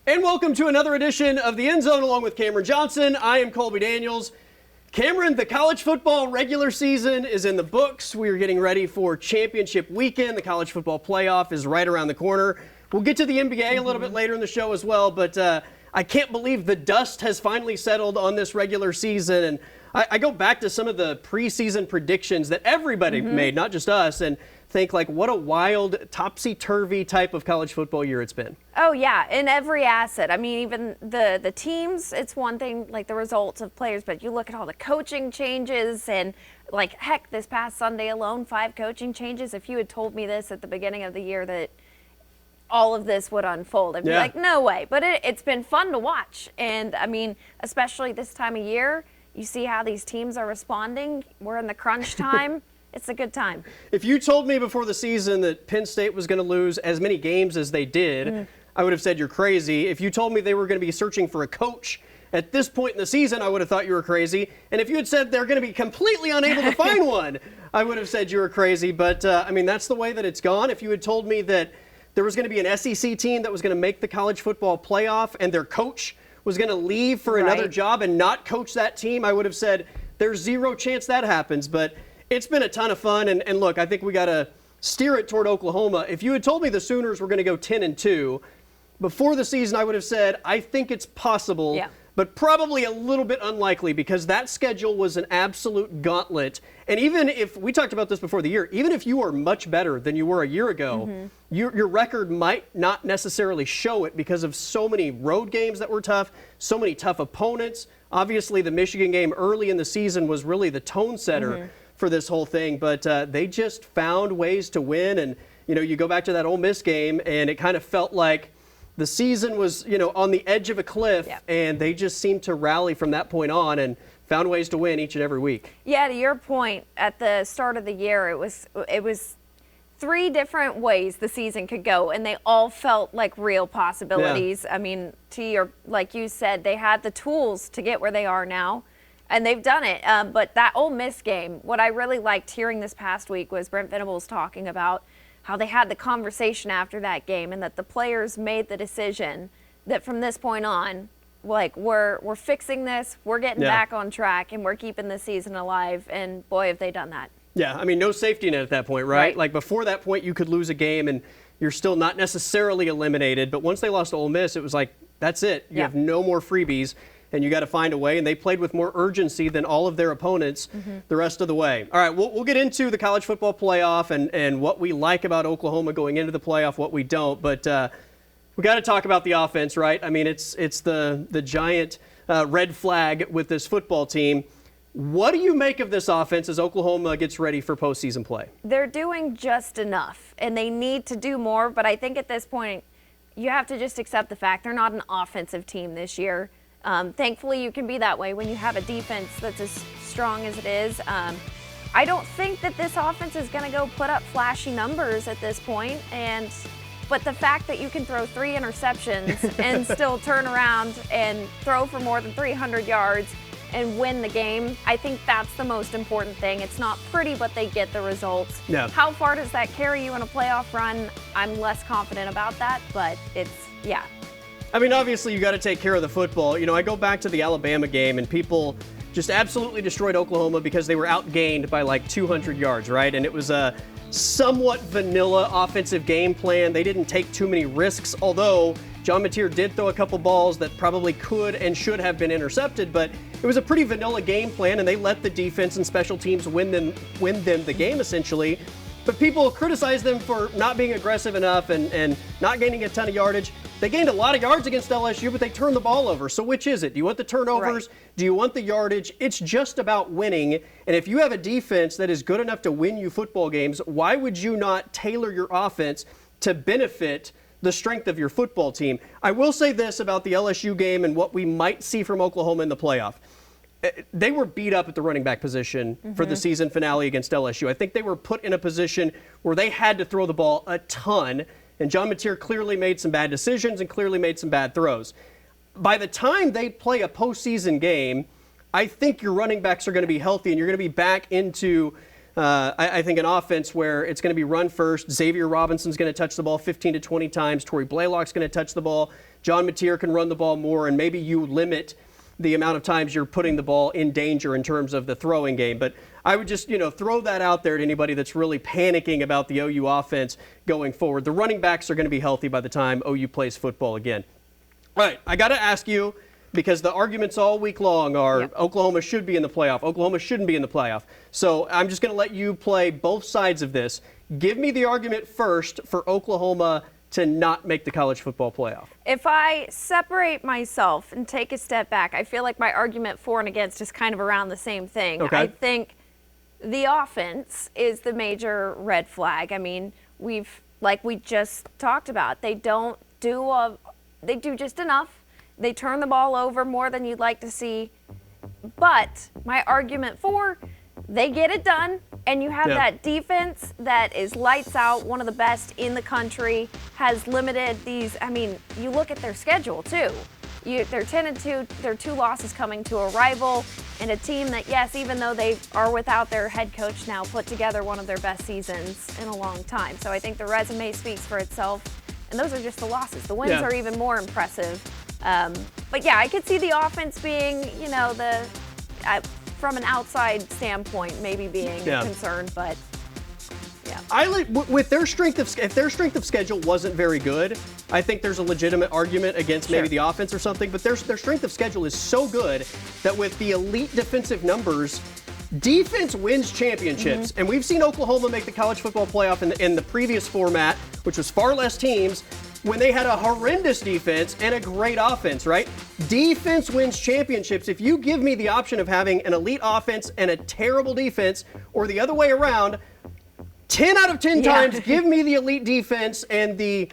And welcome to another edition of The End Zone along with Cameron Johnson. I am Colby Daniels. Cameron, the college football regular season is in the books. We are getting ready for championship weekend. The college football playoff is right around the corner. We'll get to the NBA a little bit later in the show as well, but I can't believe the dust has finally settled on this regular season. And I go back to some of the preseason predictions that everybody made, not just us, and think like what a wild, topsy-turvy type of college football year it's been. Oh, yeah, in every asset. I mean, even the teams, it's one thing, like the results of players, but you look at all the coaching changes and, like, heck, this past Sunday alone, 5 coaching changes. If you had told me this at the beginning of the year that all of this would unfold, I'd be like, no way. But it's been fun to watch. And, I mean, especially this time of year, you see how these teams are responding. We're in the crunch time. It's a good time. If you told me before the season that Penn State was going to lose as many games as they did, I would have said you're crazy. If you told me they were going to be searching for a coach at this point in the season, I would have thought you were crazy. And if you had said they're going to be completely unable to find one, I would have said you were crazy. But, I mean, that's the way that it's gone. If you had told me that there was going to be an SEC team that was going to make the college football playoff and their coach was going to leave for another job and not coach that team, I would have said there's zero chance that happens. But it's been a ton of fun, and look, I think we got to steer it toward Oklahoma. If you had told me the Sooners were going to go 10-2 before the season, I would have said I think it's possible, but probably a little bit unlikely because that schedule was an absolute gauntlet. And even if we talked about this before the year, even if you are much better than you were a year ago, your record might not necessarily show it because of so many road games that were tough, so many tough opponents. Obviously, the Michigan game early in the season was really the tone setter for this whole thing, but they just found ways to win. And, you know, you go back to that Ole Miss game and it kind of felt like the season was, you know, on the edge of a cliff, and they just seemed to rally from that point on and found ways to win each and every week. Yeah, to your point, at the start of the year, it was 3 different ways the season could go, and they all felt like real possibilities. I mean, like you said, they had the tools to get where they are now. And they've done it. But that Ole Miss game, what I really liked hearing this past week was Brent Venables talking about how they had the conversation after that game and that the players made the decision that from this point on, like, we're fixing this, we're getting back on track, and we're keeping the season alive. And, boy, have they done that. Yeah, I mean, no safety net at that point, right? Like, before that point, you could lose a game and you're still not necessarily eliminated. But once they lost to Ole Miss, it was like, that's it. You have no more freebies. And you got to find a way, and they played with more urgency than all of their opponents the rest of the way. All right, we'll get into the college football playoff and what we like about Oklahoma going into the playoff, what we don't. But we got to talk about the offense, right? I mean, it's the giant red flag with this football team. What do you make of this offense as Oklahoma gets ready for postseason play? They're doing just enough, and they need to do more. But I think at this point, you have to just accept the fact they're not an offensive team this year. Thankfully, you can be that way when you have a defense that's as strong as it is. I don't think that this offense is going to go put up flashy numbers at this point, but the fact that you can throw 3 interceptions and still turn around and throw for more than 300 yards and win the game, I think that's the most important thing. It's not pretty, but they get the results. How far does that carry you in a playoff run? I'm less confident about that, but I mean, obviously, you got to take care of the football. You know, I go back to the Alabama game, and people just absolutely destroyed Oklahoma because they were outgained by like 200 yards, right? And it was a somewhat vanilla offensive game plan. They didn't take too many risks, although John Mateer did throw a couple balls that probably could and should have been intercepted, but it was a pretty vanilla game plan, and they let the defense and special teams win them the game, essentially. But people criticize them for not being aggressive enough and not gaining a ton of yardage. They gained a lot of yards against LSU, but they turned the ball over. So which is it? Do you want the turnovers? Do you want the yardage? It's just about winning. And if you have a defense that is good enough to win you football games, why would you not tailor your offense to benefit the strength of your football team? I will say this about the LSU game and what we might see from Oklahoma in the playoff. They were beat up at the running back position for the season finale against LSU. I think they were put in a position where they had to throw the ball a ton, and John Mateer clearly made some bad decisions and clearly made some bad throws. By the time they play a postseason game, I think your running backs are going to be healthy and you're going to be back into I think an offense where it's going to be run first. Xavier Robinson's going to touch the ball 15 to 20 times. Torrey Blaylock's going to touch the ball. John Mateer can run the ball more, and maybe you limit the amount of times you're putting the ball in danger in terms of the throwing game. But I would just, throw that out there to anybody that's really panicking about the OU offense going forward. The running backs are going to be healthy by the time OU plays football again. All right, I got to ask you, because the arguments all week long are Oklahoma should be in the playoff, Oklahoma shouldn't be in the playoff. So I'm just going to let you play both sides of this. Give me the argument first for Oklahoma to not make the college football playoff. If I separate myself and take a step back, I feel like my argument for and against is kind of around the same thing. Okay. I think the offense is the major red flag. I mean, like we just talked about, they do just enough. They turn the ball over more than you'd like to see. But my argument for, they get it done, and you have that defense that is lights out, one of the best in the country, has limited these. I mean, you look at their schedule, too. They're 10-2, their 2 losses coming to a rival, and a team that, yes, even though they are without their head coach now, put together one of their best seasons in a long time. So I think the resume speaks for itself, and those are just the losses. The wins are even more impressive. But yeah, I could see the offense being, from an outside standpoint, maybe being a concern, but yeah. I like with their strength of if their strength of schedule wasn't very good, I think there's a legitimate argument against maybe the offense or something. But their strength of schedule is so good that with the elite defensive numbers, defense wins championships. And we've seen Oklahoma make the college football playoff in the previous format, which was far less teams, when they had a horrendous defense and a great offense, right? Defense wins championships. If you give me the option of having an elite offense and a terrible defense, or the other way around, 10 out of 10 times, give me the elite defense and the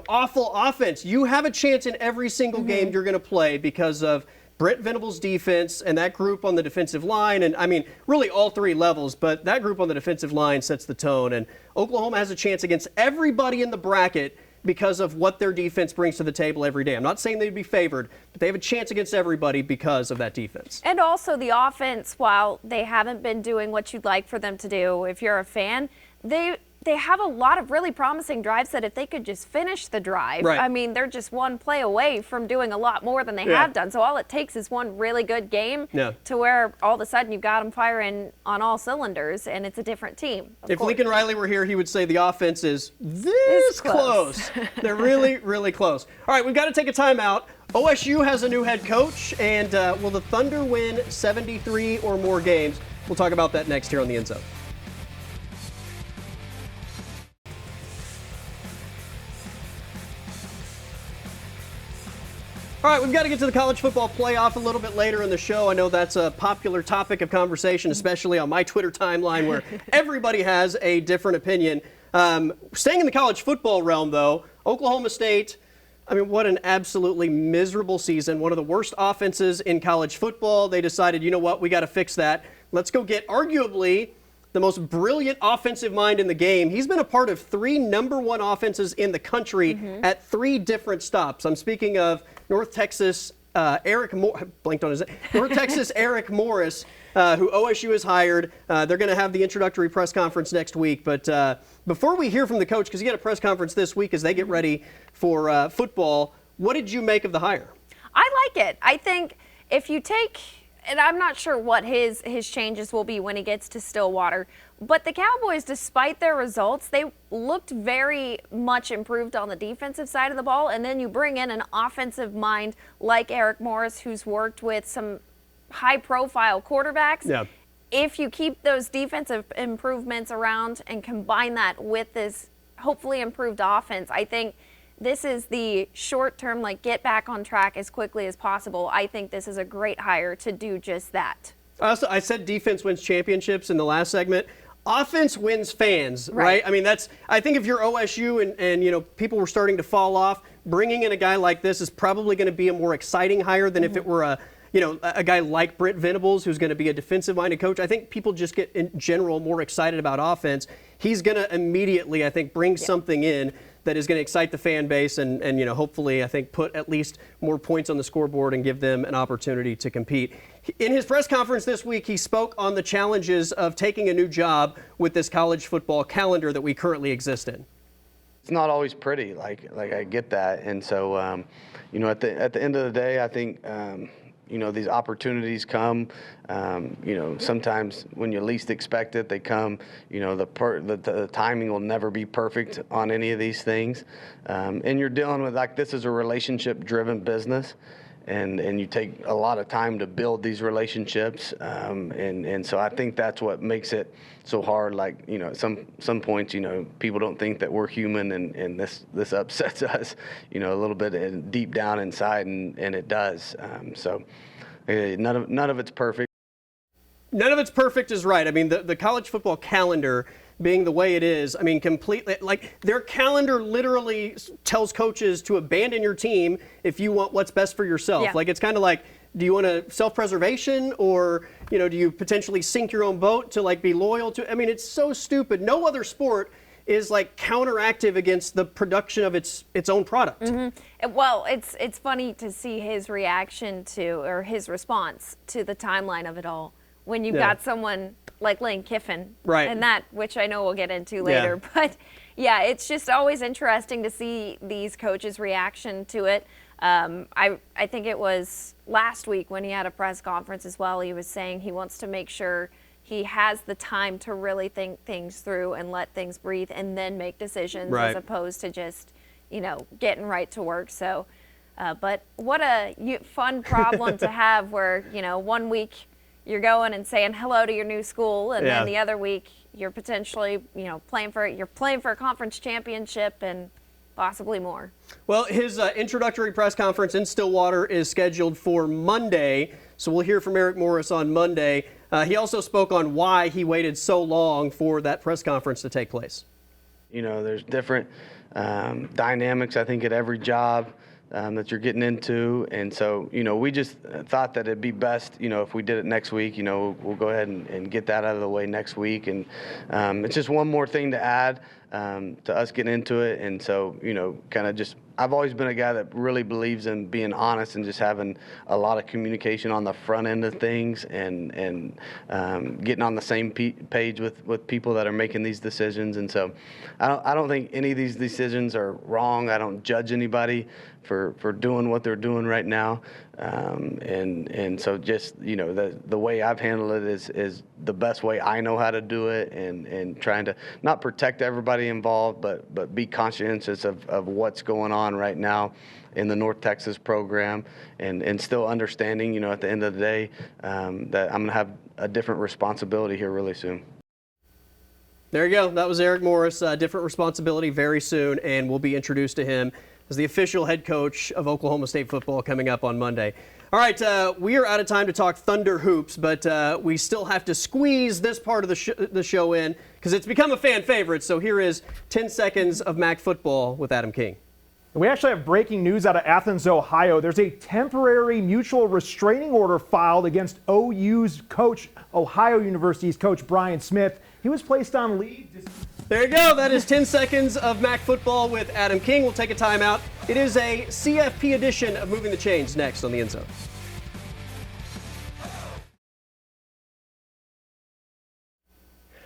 awful offense. You have a chance in every single game you're going to play because of Brent Venables' defense and that group on the defensive line, and I mean, really all 3 levels, but that group on the defensive line sets the tone, and Oklahoma has a chance against everybody in the bracket because of what their defense brings to the table every day. I'm not saying they'd be favored, but they have a chance against everybody because of that defense. And also the offense, while they haven't been doing what you'd like for them to do, if you're a fan, they have a lot of really promising drives that if they could just finish the drive, I mean, they're just one play away from doing a lot more than they have done. So all it takes is one really good game to where all of a sudden you've got them firing on all cylinders, and it's a different team. If Lincoln Riley were here, he would say the offense is this close. They're really, really close. All right, we've got to take a timeout. OSU has a new head coach, and will the Thunder win 73 or more games? We'll talk about that next here on The End Zone. All right, we've got to get to the college football playoff a little bit later in the show. I know that's a popular topic of conversation, especially on my Twitter timeline where everybody has a different opinion. Staying in the college football realm, though, Oklahoma State, I mean, what an absolutely miserable season. One of the worst offenses in college football. They decided, you know what, we got to fix that. Let's go get arguably the most brilliant offensive mind in the game. He's been a part of 3 number 1 offenses in the country at 3 different stops. I'm speaking of North Texas Eric Morris, who OSU has hired. They're going to have the introductory press conference next week. But before we hear from the coach, because he had a press conference this week as they get ready for football, what did you make of the hire? I like it. I think if you take, and I'm not sure what his changes will be when he gets to Stillwater, but the Cowboys, despite their results, they looked very much improved on the defensive side of the ball, and then you bring in an offensive mind like Eric Morris, who's worked with some high-profile quarterbacks. Yeah. If you keep those defensive improvements around and combine that with this hopefully improved offense, I think this is the short-term, get back on track as quickly as possible. I think this is a great hire to do just that. I said defense wins championships in the last segment. Offense wins fans, right? I mean, I think if you're OSU and people were starting to fall off, bringing in a guy like this is probably going to be a more exciting hire than if it were a guy like Brent Venables, who's going to be a defensive-minded coach. I think people just get, in general, more excited about offense. He's going to immediately, I think, bring something in that is going to excite the fan base and hopefully, I think, put at least more points on the scoreboard and give them an opportunity to compete. In his press conference this week, he spoke on the challenges of taking a new job with this college football calendar that we currently exist in. It's not always pretty, like I get that, and so at the end of the day, I think these opportunities come. Sometimes when you least expect it, they come. The timing will never be perfect on any of these things, and you're dealing with, like, this is a relationship-driven business. And you take a lot of time to build these relationships, and so I think that's what makes it so hard. Like, some points, people don't think that we're human, and this upsets us, a little bit deep down inside, and it does. None of it's perfect. None of it's perfect is right. I mean, the college football calendar being the way it is, I mean, completely, like, their calendar literally tells coaches to abandon your team if you want what's best for yourself. Yeah. Like, it's kind of like, do you want a self-preservation, or, do you potentially sink your own boat to, like, be loyal to? I mean, it's so stupid. No other sport is, like, counteractive against the production of its own product. Mm-hmm. Well, it's funny to see his reaction to, or his response to, the timeline of it all when you've got someone like Lane Kiffin, right? And that, which I know we'll get into later, but yeah, it's just always interesting to see these coaches' reaction to it. I think it was last week when he had a press conference as well. He was saying he wants to make sure he has the time to really think things through and let things breathe and then make decisions, right, as opposed to just getting right to work. So, but what a fun problem to have, where 1 week you're going and saying hello to your new school, and then the other week you're potentially, playing for a conference championship and possibly more. Well, his introductory press conference in Stillwater is scheduled for Monday, so we'll hear from Eric Morris on Monday. He also spoke on why he waited so long for that press conference to take place. There's different dynamics, I think, at every job that you're getting into, and so we just thought that it'd be best if we did it next week. We'll go ahead and get that out of the way next week, and it's just one more thing to add to us getting into it. And so kind of just, I've always been a guy that really believes in being honest and just having a lot of communication on the front end of things, and getting on the same page with people that are making these decisions. And so I don't think any of these decisions are wrong. I don't judge anybody for doing what they're doing right now. And so just, the way I've handled it is the best way I know how to do it, and trying to not protect everybody involved, but be conscientious of what's going on right now in the North Texas program, and still understanding, at the end of the day, that I'm going to have a different responsibility here really soon. There you go. That was Eric Morris. Different responsibility very soon, and we'll be introduced to him as the official head coach of Oklahoma State football coming up on Monday. All right, we are out of time to talk Thunder hoops, but we still have to squeeze this part of the show in because it's become a fan favorite. So here is 10 seconds of MAC football with Adam King. We actually have breaking news out of Athens, Ohio. There's a temporary mutual restraining order filed against OU's coach, Ohio University's coach Brian Smith. He was placed on leave. There you go. That is 10 seconds of MAC football with Adam King. We'll take a timeout. It is a CFP edition of Moving the Chains next on the End Zone.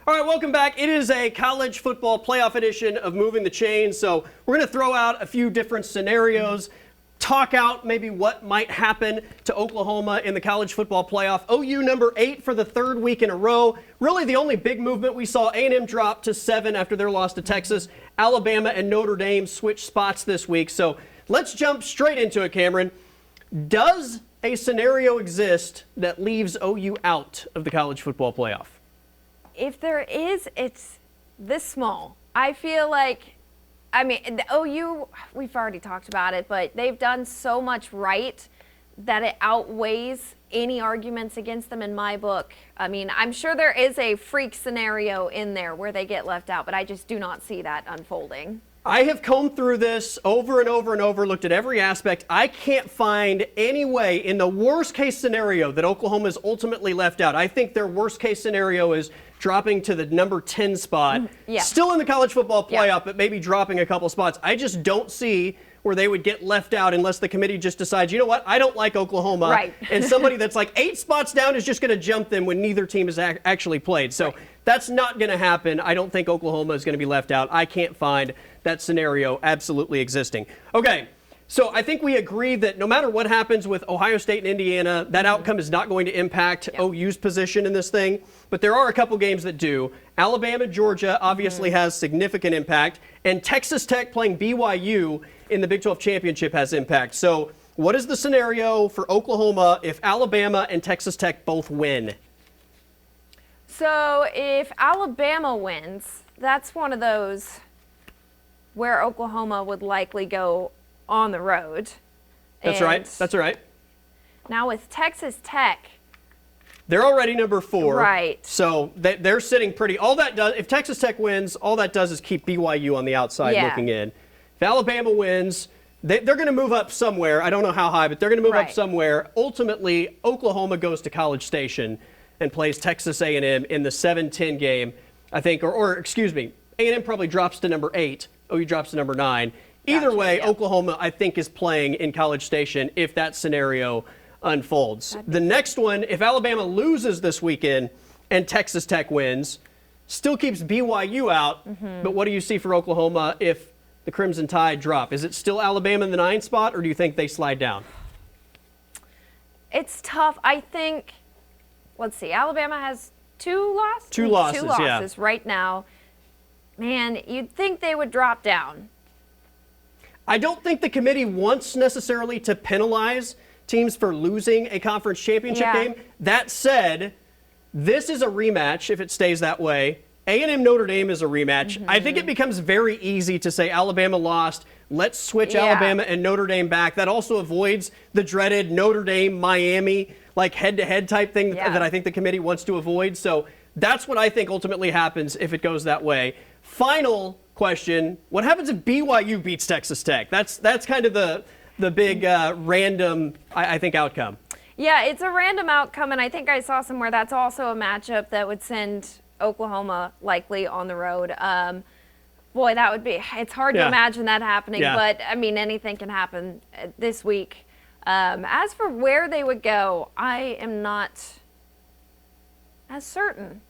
All right, welcome back. It is a college football playoff edition of Moving the Chains. So we're going to throw out a few different scenarios, talk out maybe what might happen to Oklahoma in the college football playoff. OU number 8 for the third week in a row. Really the only big movement we saw, A&M drop to 7 after their loss to Texas. Alabama and Notre Dame switched spots this week. So let's jump straight into it, Cameron. Does a scenario exist that leaves OU out of the college football playoff? If there is, it's this small. I feel like, the OU, we've already talked about it, but they've done so much right that it outweighs any arguments against them in my book. I'm sure there is a freak scenario in there where they get left out, but I just do not see that unfolding. I have combed through this over and over and over, looked at every aspect. I can't find any way in the worst case scenario that Oklahoma is ultimately left out. I think their worst case scenario is dropping to the number 10 spot, Yeah. still in the college football playoff, Yeah. but maybe dropping a couple spots. I just don't see where they would get left out unless the committee just decides, you know what, I don't like Oklahoma. Right. And somebody that's like 8 spots down is just going to jump them when neither team has actually played. So that's not going to happen. I don't think Oklahoma is going to be left out. I can't find that scenario absolutely existing. Okay, so I think we agree that no matter what happens with Ohio State and Indiana, that outcome is not going to impact OU's position in this thing. But there are a couple games that do. Alabama, Georgia obviously has significant impact. And Texas Tech playing BYU in the Big 12 Championship has impact. So what is the scenario for Oklahoma if Alabama and Texas Tech both win? So if Alabama wins, that's one of those where Oklahoma would likely go on the road. That's And right. That's right. Now with Texas Tech, They're already number 4. Right. So they're sitting pretty. All that does, if Texas Tech wins, all that does is keep BYU on the outside Yeah. looking in. If Alabama wins, they're going to move up somewhere. I don't know how high, but they're going to move up Right. somewhere. Ultimately, Oklahoma goes to College Station and plays Texas A&M in the 7-10 game, I think, or excuse me, A&M probably drops to number 8. OU drops to number 9. Either Gotcha, way, yeah. Oklahoma, I think, is playing in College Station if that scenario unfolds. The next one, if Alabama loses this weekend and Texas Tech wins, still keeps BYU out. But what do you see for Oklahoma if the Crimson Tide drop? Is it still Alabama in the 9 spot, or do you think they slide down? it's tough. I think, let's see, Alabama has 2 losses? Two losses, 2 yeah. losses right now. Man, you'd think they would drop down. I don't think the committee wants necessarily to penalize teams for losing a conference championship Yeah. game. That said, this is a rematch if it stays that way. A&M Notre Dame is a rematch. I think it becomes very easy to say Alabama lost. Let's switch Yeah. Alabama and Notre Dame back. That also avoids the dreaded Notre Dame, Miami, like head-to-head type thing Yeah. that I think the committee wants to avoid. So that's what I think ultimately happens if it goes that way. Final question, what happens if BYU beats Texas Tech? That's kind of the big random, I think, outcome. Yeah, it's a random outcome, and I think I saw somewhere that's also a matchup that would send Oklahoma likely on the road. Boy, that would be, it's hard to Yeah. imagine that happening, Yeah. but I mean, anything can happen this week. As for where they would go, I am not as certain.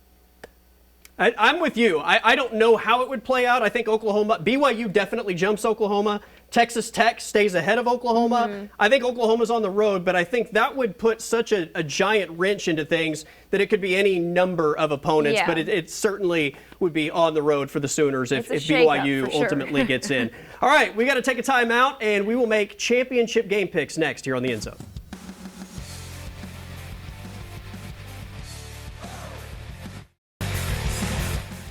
I'm with you. I don't know how it would play out. I think BYU definitely jumps Oklahoma. Texas Tech stays ahead of Oklahoma. I think Oklahoma's on the road, but I think that would put such a giant wrench into things that it could be any number of opponents, Yeah. but it certainly would be on the road for the Sooners if It's a shakeup, BYU for sure. ultimately gets in. All right, we got to take a timeout, and we will make championship game picks next here on the End Zone.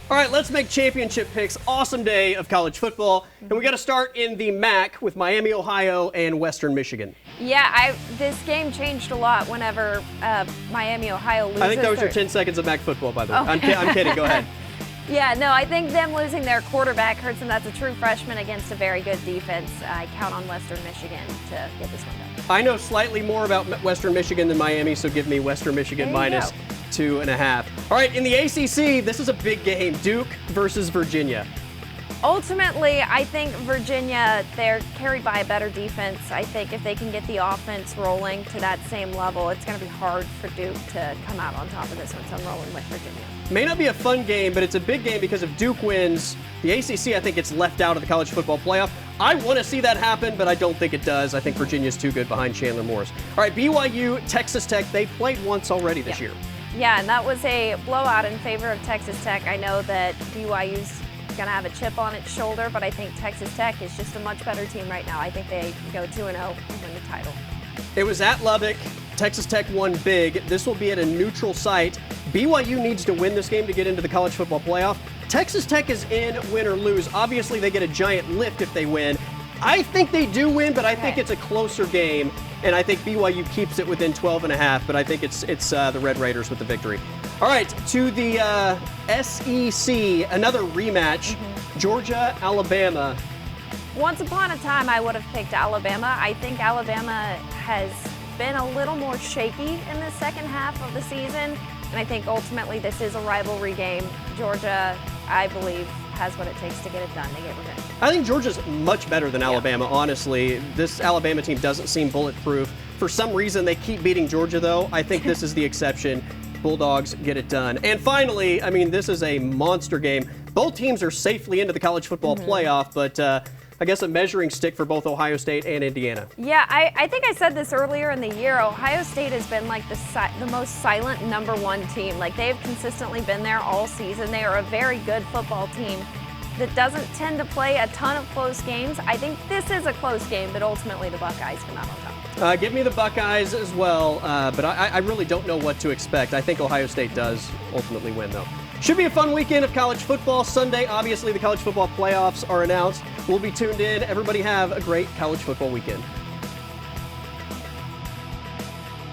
All right, let's make championship picks. Awesome day of college football. And we got to start in the MAC with Miami, Ohio, and Western Michigan. Yeah, this game changed a lot whenever Miami, Ohio loses. I think that was your their- 10 seconds of MAC football, by the way. Oh. I'm kidding. Go ahead. Yeah, no, I think them losing their quarterback hurts them. That's a true freshman against a very good defense. I count on Western Michigan to get this one done. I know slightly more about Western Michigan than Miami, so give me Western Michigan There you minus go. 2.5. All right, in the ACC, this is a big game. Duke versus Virginia. Ultimately, I think Virginia, they're carried by a better defense. I think if they can get the offense rolling to that same level, it's going to be hard for Duke to come out on top of this one, so I'm rolling with Virginia. May not be a fun game, but it's a big game because if Duke wins, the ACC, I think, gets left out of the college football playoff. I want to see that happen, but I don't think it does. I think Virginia's too good behind Chandler Morris. All right, BYU, Texas Tech, they played once already this year. Yeah, and that was a blowout in favor of Texas Tech. I know that BYU's going to have a chip on its shoulder, but I think Texas Tech is just a much better team right now. I think they go 2-0 and win the title. It was at Lubbock. Texas Tech won big. This will be at a neutral site. BYU needs to win this game to get into the college football playoff. Texas Tech is in, win or lose. Obviously, they get a giant lift if they win. I think they do win, but I think it's a closer game, and I think BYU keeps it within 12.5, but I think it's the Red Raiders with the victory. All right, to the SEC, another rematch. Georgia, Alabama. Once upon a time, I would have picked Alabama. I think Alabama has been a little more shaky in the second half of the season, and I think ultimately this is a rivalry game. Georgia, I believe, has what it takes to get it done, to get revenge. I think Georgia's much better than Alabama, honestly. This Alabama team doesn't seem bulletproof. For some reason, they keep beating Georgia, though. I think this is the exception. Bulldogs get it done. And finally, I mean, this is a monster game. Both teams are safely into the college football playoff, but I guess a measuring stick for both Ohio State and Indiana. Yeah, I think I said this earlier in the year. Ohio State has been like the most silent #1 team. Like, they've consistently been there all season. They are a very good football team that doesn't tend to play a ton of close games. I think this is a close game, but ultimately the Buckeyes come out on top. Give me the Buckeyes as well, but I really don't know what to expect. I think Ohio State does ultimately win, though. Should be a fun weekend of college football. Sunday, obviously, the college football playoffs are announced. We'll be tuned in. Everybody have a great college football weekend.